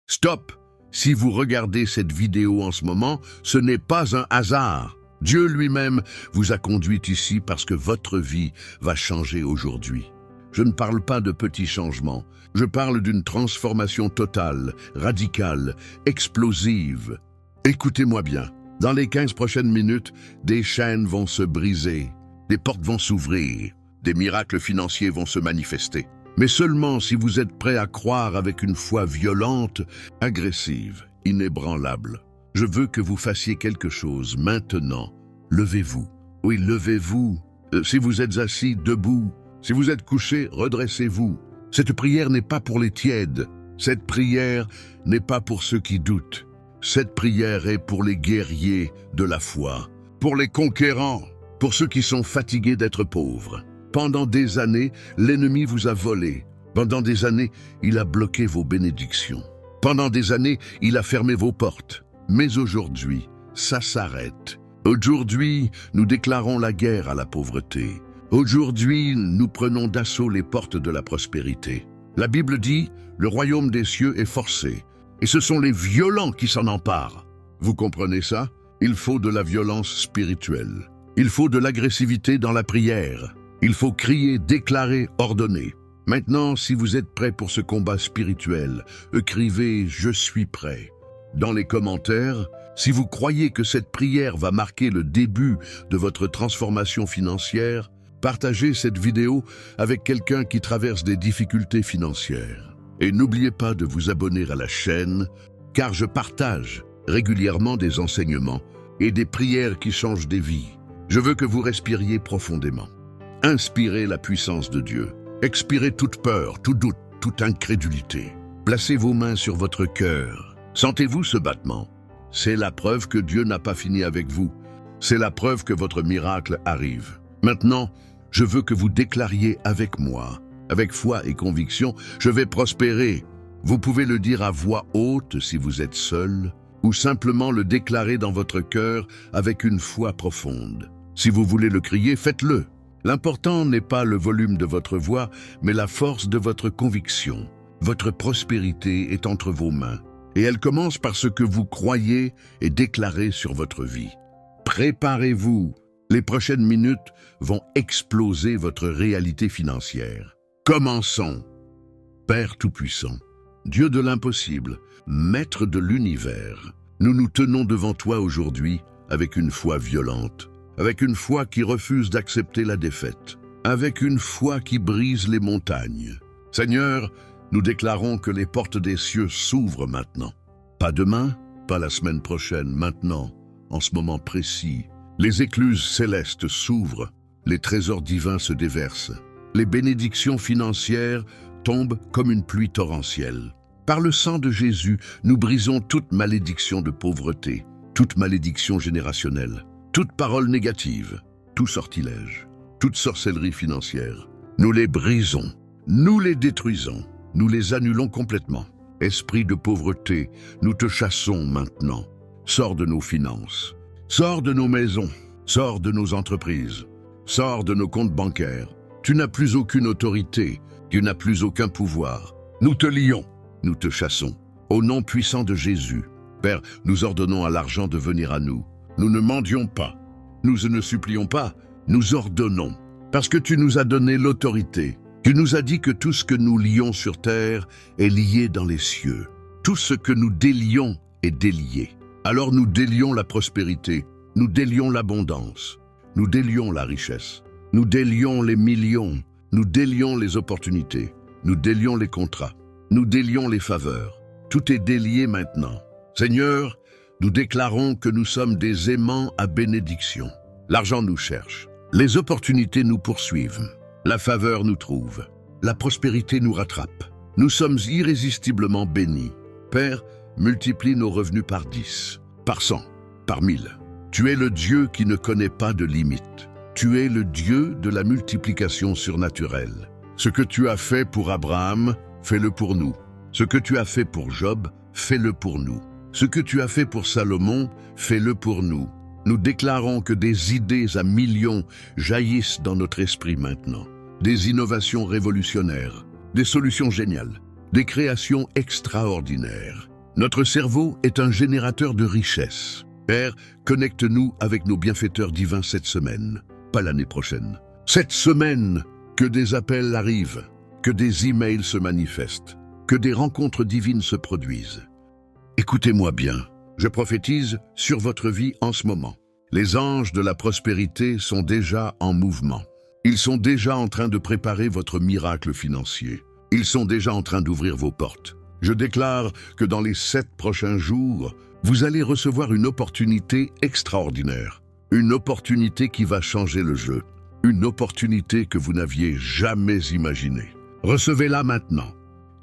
Stop! Si vous regardez cette vidéo en ce moment, ce n'est pas un hasard. Dieu lui-même vous a conduit ici parce que votre vie va changer aujourd'hui. Je ne parle pas de petits changements, je parle d'une transformation totale, radicale, explosive. Écoutez-moi bien, dans les 15 prochaines minutes, des chaînes vont se briser, des portes vont s'ouvrir, des miracles financiers vont se manifester. Mais seulement si vous êtes prêt à croire avec une foi violente, agressive, inébranlable. Je veux que vous fassiez quelque chose maintenant. Levez-vous. Oui, levez-vous. Si vous êtes assis, debout. Si vous êtes couché, redressez-vous. Cette prière n'est pas pour les tièdes. Cette prière n'est pas pour ceux qui doutent. Cette prière est pour les guerriers de la foi, pour les conquérants, pour ceux qui sont fatigués d'être pauvres. Pendant des années, l'ennemi vous a volé. Pendant des années, il a bloqué vos bénédictions. Pendant des années, il a fermé vos portes. Mais aujourd'hui, ça s'arrête. Aujourd'hui, nous déclarons la guerre à la pauvreté. Aujourd'hui, nous prenons d'assaut les portes de la prospérité. La Bible dit, le royaume des cieux est forcé, et ce sont les violents qui s'en emparent. Vous comprenez ça? Il faut de la violence spirituelle. Il faut de l'agressivité dans la prière. Il faut crier, déclarer, ordonner. Maintenant, si vous êtes prêts pour ce combat spirituel, écrivez « Je suis prêt ». Dans les commentaires, si vous croyez que cette prière va marquer le début de votre transformation financière, partagez cette vidéo avec quelqu'un qui traverse des difficultés financières. Et n'oubliez pas de vous abonner à la chaîne, car je partage régulièrement des enseignements et des prières qui changent des vies. Je veux que vous respiriez profondément. Inspirez la puissance de Dieu. Expirez toute peur, tout doute, toute incrédulité. Placez vos mains sur votre cœur. Sentez-vous ce battement? C'est la preuve que Dieu n'a pas fini avec vous. C'est la preuve que votre miracle arrive. Maintenant, je veux que vous déclariez avec moi, avec foi et conviction, je vais prospérer. Vous pouvez le dire à voix haute si vous êtes seul, ou simplement le déclarer dans votre cœur avec une foi profonde. Si vous voulez le crier, faites-le. L'important n'est pas le volume de votre voix, mais la force de votre conviction. Votre prospérité est entre vos mains, et elle commence par ce que vous croyez et déclarez sur votre vie. Préparez-vous. Les prochaines minutes vont exploser votre réalité financière. Commençons. Père Tout-Puissant, Dieu de l'impossible, Maître de l'univers, nous nous tenons devant toi aujourd'hui avec une foi violente, avec une foi qui refuse d'accepter la défaite, avec une foi qui brise les montagnes. Seigneur, nous déclarons que les portes des cieux s'ouvrent maintenant. Pas demain, pas la semaine prochaine, maintenant, en ce moment précis. Les écluses célestes s'ouvrent, les trésors divins se déversent. Les bénédictions financières tombent comme une pluie torrentielle. Par le sang de Jésus, nous brisons toute malédiction de pauvreté, toute malédiction générationnelle, toute parole négative, tout sortilège, toute sorcellerie financière. Nous les brisons, nous les détruisons, nous les annulons complètement. Esprit de pauvreté, nous te chassons maintenant. Sors de nos finances, sors de nos maisons, sors de nos entreprises, sors de nos comptes bancaires. Tu n'as plus aucune autorité, tu n'as plus aucun pouvoir. Nous te lions, nous te chassons. Au nom puissant de Jésus, Père, nous ordonnons à l'argent de venir à nous. Nous ne mendions pas, nous ne supplions pas, nous ordonnons. Parce que tu nous as donné l'autorité. Tu nous as dit que tout ce que nous lions sur terre est lié dans les cieux. Tout ce que nous délions est délié. Alors nous délions la prospérité, nous délions l'abondance, nous délions la richesse, nous délions les millions, nous délions les opportunités, nous délions les contrats, nous délions les faveurs. Tout est délié maintenant. Seigneur, nous déclarons que nous sommes des aimants à bénédiction. L'argent nous cherche, les opportunités nous poursuivent, la faveur nous trouve, la prospérité nous rattrape. Nous sommes irrésistiblement bénis. Père, multiplie nos revenus par 10, par 100, par 1000. Tu es le Dieu qui ne connaît pas de limites. Tu es le Dieu de la multiplication surnaturelle. Ce que tu as fait pour Abraham, fais-le pour nous. Ce que tu as fait pour Job, fais-le pour nous. Ce que tu as fait pour Salomon, fais-le pour nous. Nous déclarons que des idées à millions jaillissent dans notre esprit maintenant. Des innovations révolutionnaires, des solutions géniales, des créations extraordinaires. Notre cerveau est un générateur de richesse. Père, connecte-nous avec nos bienfaiteurs divins cette semaine, pas l'année prochaine. Cette semaine, que des appels arrivent, que des emails se manifestent, que des rencontres divines se produisent. Écoutez-moi bien, je prophétise sur votre vie en ce moment. Les anges de la prospérité sont déjà en mouvement. Ils sont déjà en train de préparer votre miracle financier. Ils sont déjà en train d'ouvrir vos portes. Je déclare que dans les 7 prochains jours, vous allez recevoir une opportunité extraordinaire. Une opportunité qui va changer le jeu. Une opportunité que vous n'aviez jamais imaginée. Recevez-la maintenant.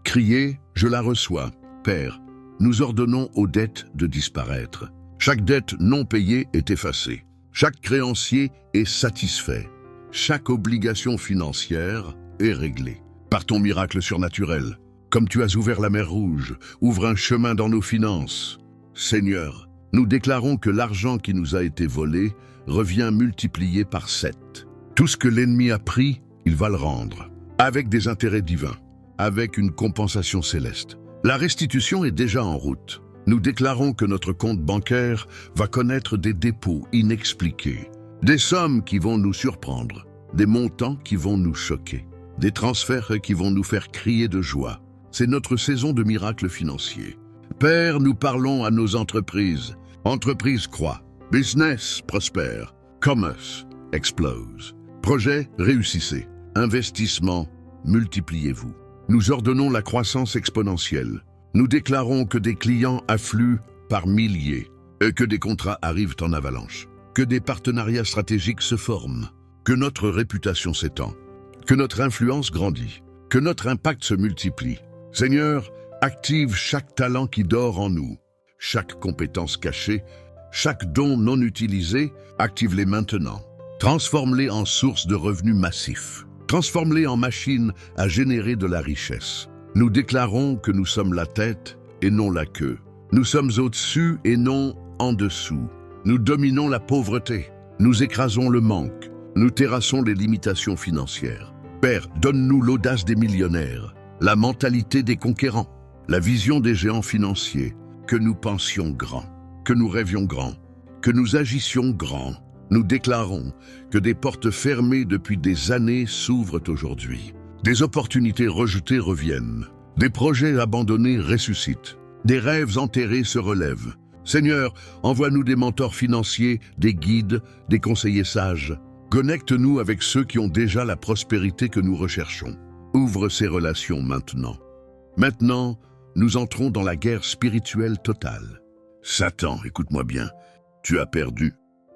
Criez, je la reçois. Père, nous ordonnons aux dettes de disparaître. Chaque dette non payée est effacée. Chaque créancier est satisfait. Chaque obligation financière est réglée. Par ton miracle surnaturel, comme tu as ouvert la mer Rouge, ouvre un chemin dans nos finances. Seigneur, nous déclarons que l'argent qui nous a été volé revient multiplié par 7. Tout ce que l'ennemi a pris, il va le rendre, avec des intérêts divins, avec une compensation céleste. La restitution est déjà en route. Nous déclarons que notre compte bancaire va connaître des dépôts inexpliqués, des sommes qui vont nous surprendre, des montants qui vont nous choquer, des transferts qui vont nous faire crier de joie. C'est notre saison de miracles financiers. Père, nous parlons à nos entreprises. Entreprises croient, business prospère, commerce explose. Projet, réussissez. Investissement, multipliez-vous. Nous ordonnons la croissance exponentielle. Nous déclarons que des clients affluent par milliers et que des contrats arrivent en avalanche, que des partenariats stratégiques se forment, que notre réputation s'étend, que notre influence grandit, que notre impact se multiplie. Seigneur, active chaque talent qui dort en nous, chaque compétence cachée, chaque don non utilisé, active-les maintenant. Transforme-les en source de revenus massifs. Transforme-les en machines à générer de la richesse. Nous déclarons que nous sommes la tête et non la queue. Nous sommes au-dessus et non en dessous. Nous dominons la pauvreté. Nous écrasons le manque. Nous terrassons les limitations financières. Père, donne-nous l'audace des millionnaires, la mentalité des conquérants, la vision des géants financiers, que nous pensions grand, que nous rêvions grand, que nous agissions grand. Nous déclarons que des portes fermées depuis des années s'ouvrent aujourd'hui. Des opportunités rejetées reviennent. Des projets abandonnés ressuscitent. Des rêves enterrés se relèvent. Seigneur, envoie-nous des mentors financiers, des guides, des conseillers sages. Connecte-nous avec ceux qui ont déjà la prospérité que nous recherchons. Ouvre ces relations maintenant. Maintenant, nous entrons dans la guerre spirituelle totale. Satan, écoute-moi bien, tu as perdu.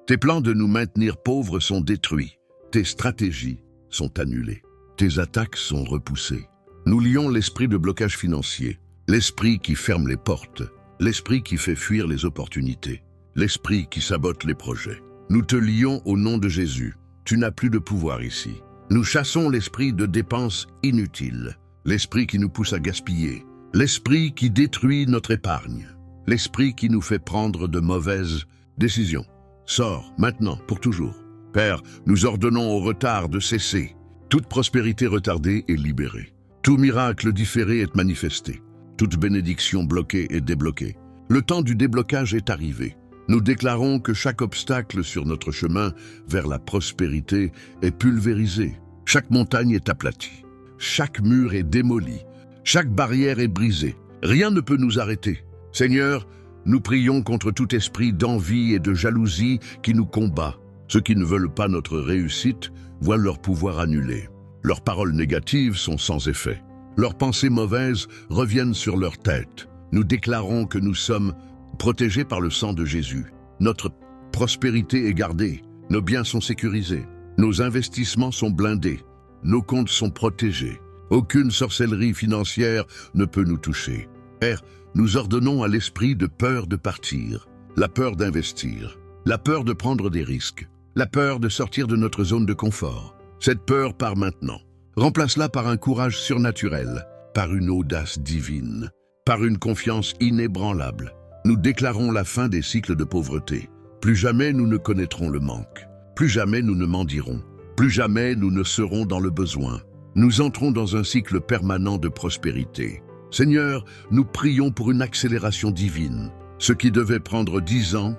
Tes plans de nous maintenir pauvres sont détruits. Tes stratégies sont annulées. Tes attaques sont repoussées. Nous lions l'esprit de blocage financier, l'esprit qui ferme les portes, l'esprit qui fait fuir les opportunités, l'esprit qui sabote les projets. Nous te lions au nom de Jésus. Tu n'as plus de pouvoir ici. Nous chassons l'esprit de dépenses inutiles, l'esprit qui nous pousse à gaspiller, l'esprit qui détruit notre épargne, l'esprit qui nous fait prendre de mauvaises décisions. Sors maintenant, pour toujours. Père, nous ordonnons au retard de cesser. Toute prospérité retardée est libérée. Tout miracle différé est manifesté. Toute bénédiction bloquée est débloquée. Le temps du déblocage est arrivé. Nous déclarons que chaque obstacle sur notre chemin vers la prospérité est pulvérisé. Chaque montagne est aplatie. Chaque mur est démoli. Chaque barrière est brisée. Rien ne peut nous arrêter. Seigneur, nous prions contre tout esprit d'envie et de jalousie qui nous combat. Ceux qui ne veulent pas notre réussite voient leur pouvoir annulé. Leurs paroles négatives sont sans effet. Leurs pensées mauvaises reviennent sur leur tête. Nous déclarons que nous sommes protégés par le sang de Jésus. Notre prospérité est gardée. Nos biens sont sécurisés. Nos investissements sont blindés. Nos comptes sont protégés. Aucune sorcellerie financière ne peut nous toucher. Père, nous ordonnons à l'esprit de peur de partir, la peur d'investir, la peur de prendre des risques, la peur de sortir de notre zone de confort. Cette peur part maintenant. Remplace-la par un courage surnaturel, par une audace divine, par une confiance inébranlable. Nous déclarons la fin des cycles de pauvreté. Plus jamais nous ne connaîtrons le manque. Plus jamais nous ne mendirons. Plus jamais nous ne serons dans le besoin. Nous entrons dans un cycle permanent de prospérité. Seigneur, nous prions pour une accélération divine. Ce qui devait prendre 10 ans,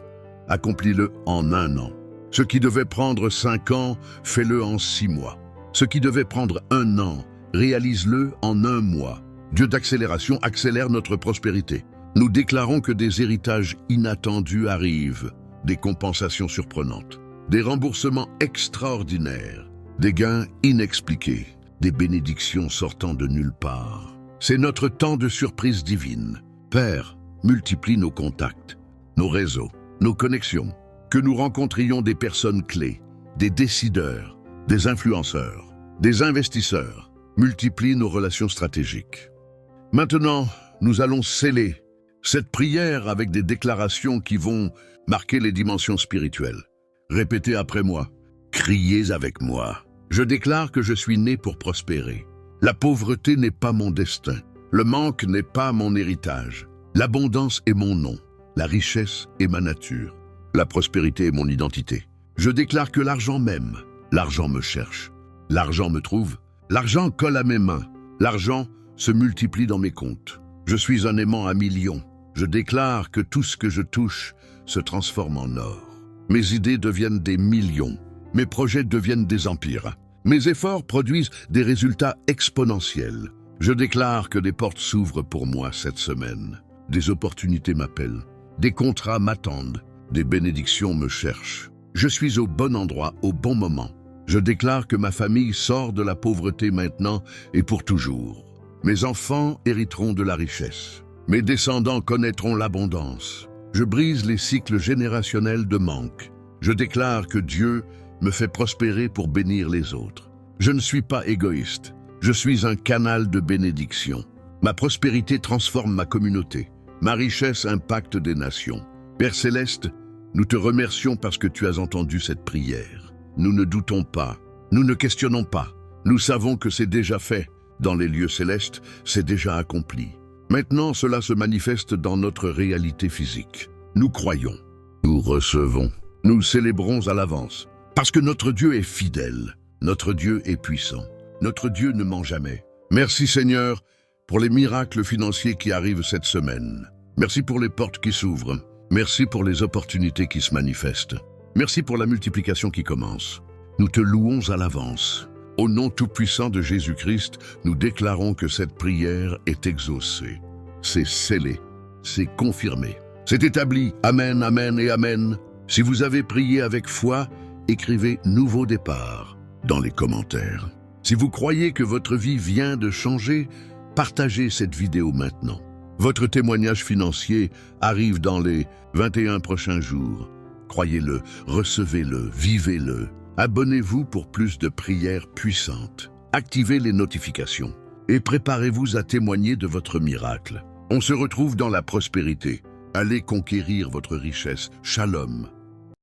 accomplis-le en 1 an. Ce qui devait prendre 5 ans, fais-le en 6 mois. Ce qui devait prendre 1 an, réalise-le en 1 mois. Dieu d'accélération, accélère notre prospérité. Nous déclarons que des héritages inattendus arrivent, des compensations surprenantes, des remboursements extraordinaires, des gains inexpliqués, des bénédictions sortant de nulle part. C'est notre temps de surprise divine. Père, multiplie nos contacts, nos réseaux, nos connexions, que nous rencontrions des personnes clés, des décideurs, des influenceurs, des investisseurs. Multiplie nos relations stratégiques. Maintenant, nous allons sceller cette prière avec des déclarations qui vont marquer les dimensions spirituelles. Répétez après moi. Criez avec moi. Je déclare que je suis né pour prospérer. La pauvreté n'est pas mon destin. Le manque n'est pas mon héritage. L'abondance est mon nom. La richesse est ma nature. La prospérité est mon identité. Je déclare que l'argent m'aime. L'argent me cherche. L'argent me trouve. L'argent colle à mes mains. L'argent se multiplie dans mes comptes. Je suis un aimant à millions. Je déclare que tout ce que je touche se transforme en or. Mes idées deviennent des millions. Mes projets deviennent des empires. Mes efforts produisent des résultats exponentiels. Je déclare que des portes s'ouvrent pour moi cette semaine. Des opportunités m'appellent. Des contrats m'attendent. Des bénédictions me cherchent. Je suis au bon endroit, au bon moment. Je déclare que ma famille sort de la pauvreté maintenant et pour toujours. Mes enfants hériteront de la richesse. Mes descendants connaîtront l'abondance. Je brise les cycles générationnels de manque. Je déclare que Dieu me fait prospérer pour bénir les autres. Je ne suis pas égoïste. Je suis un canal de bénédiction. Ma prospérité transforme ma communauté. Ma richesse impacte des nations. Père Céleste, nous te remercions parce que tu as entendu cette prière. Nous ne doutons pas. Nous ne questionnons pas. Nous savons que c'est déjà fait. Dans les lieux célestes, c'est déjà accompli. Maintenant, cela se manifeste dans notre réalité physique. Nous croyons, nous recevons, nous célébrons à l'avance. Parce que notre Dieu est fidèle, notre Dieu est puissant, notre Dieu ne ment jamais. Merci Seigneur pour les miracles financiers qui arrivent cette semaine. Merci pour les portes qui s'ouvrent. Merci pour les opportunités qui se manifestent. Merci pour la multiplication qui commence. Nous te louons à l'avance. Au nom tout-puissant de Jésus-Christ, nous déclarons que cette prière est exaucée. C'est scellé, c'est confirmé. C'est établi. Amen, amen et amen. Si vous avez prié avec foi, écrivez « Nouveau départ » dans les commentaires. Si vous croyez que votre vie vient de changer, partagez cette vidéo maintenant. Votre témoignage financier arrive dans les 21 prochains jours. Croyez-le, recevez-le, vivez-le. Abonnez-vous pour plus de prières puissantes. Activez les notifications et préparez-vous à témoigner de votre miracle. On se retrouve dans la prospérité. Allez conquérir votre richesse. Shalom.